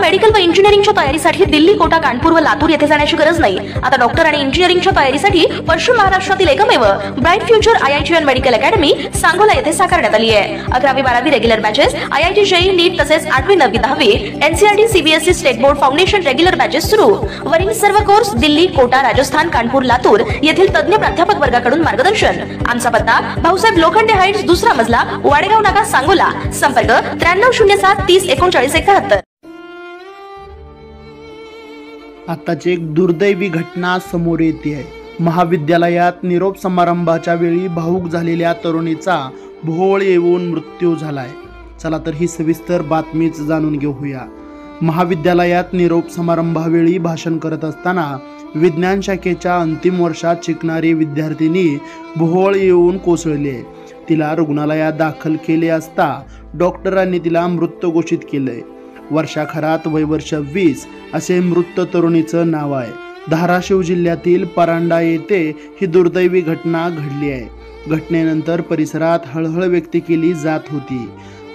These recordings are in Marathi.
मेडिकल व इंजिनिअरिंगच्या तयारीसाठी दिल्ली, कोटा, कानपूर व लातूर येथे जाण्याची गरज नाही। आता डॉक्टर आणि इंजिनिअरिंगच्या तयारीसाठी पश्चिम महाराष्ट्रातील एकमेव bright future IITian medical academy Sangola येथे साकारण्यात आली आहे। 11वी 12वी रेग्युलर बॅचेस, IIT JEE नीट तसेच 8वी 9वी 10वी NCERT CBSE state board foundation regular batches सुरू। वरील सर्व कोर्स दिल्ली, कोटा, राजस्थान, कानपूर, लातूर येथील तज्ञ प्राध्यापक वर्गाकडून मार्गदर्शन। आमचा पत्ता भाऊसाहेब लोखंडे हाइट्स, दुसरा मजला, वाडेगाव नाका, सांगोला। संपर्क 9307 30 39 71। आताची एक दुर्दैवी घटना समोर येते आहे। महाविद्यालयात निरोप समारंभाच्या वेळी भावूक झालेल्या तरुणीचा भोवळ येऊन मृत्यू झालाय। चला तर ही सविस्तर बातमीच जाणून घेऊया। महाविद्यालयात निरोप समारंभावेळी भाषण करत असताना विज्ञान शाखेच्या अंतिम वर्षात शिकणारी विद्यार्थिनी भोवळ येऊन कोसळली आहे। तिला रुग्णालयात दाखल केले असता डॉक्टरांनी तिला मृत घोषित केले। वर्षा खरात, वय वर्ष 20 असे मृत तरुणीचं नाव आहे। धाराशिव जिल्ह्यातील परांडा येथे ही दुर्दैवी घटना घडली आहे। घटनेनंतर परिसरात हळहळ व्यक्त केली जात होती।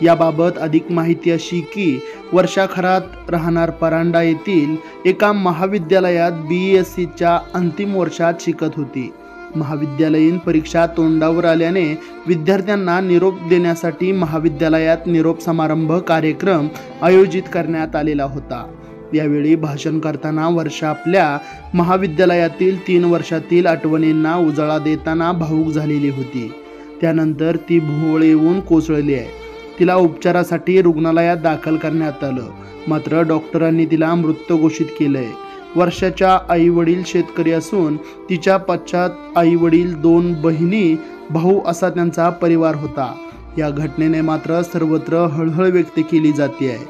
याबाबत अधिक माहिती अशी की वर्षा खरात राहणार परांडा येथील एका महाविद्यालयात BScच्या अंतिम वर्षात शिकत होती। महाविद्यालयीन परीक्षा तोंडावर आल्याने विद्यार्थ्यांना निरोप देण्यासाठी महाविद्यालयात निरोप समारंभ कार्यक्रम आयोजित करण्यात आलेला होता। यावेळी भाषण करताना वर्षा आपल्या महाविद्यालयातील 3 वर्षातील आठवणींना उजाळा देताना भावूक झालेली होती। त्यानंतर ती भोवळ येऊन कोसळली आहे। तिला उपचारासाठी रुग्णालयात दाखल करण्यात आलं, मात्र डॉक्टरांनी तिला मृत घोषित केलंय। वर्षाच्या आई वडील शेतकरी असून तिच्या पश्चात आई वडील, 2 बहिणी, भाऊ असा त्यांचा परिवार होता। या घटनेने मात्र सर्वत्र हळहळ व्यक्त केली जाते आहे।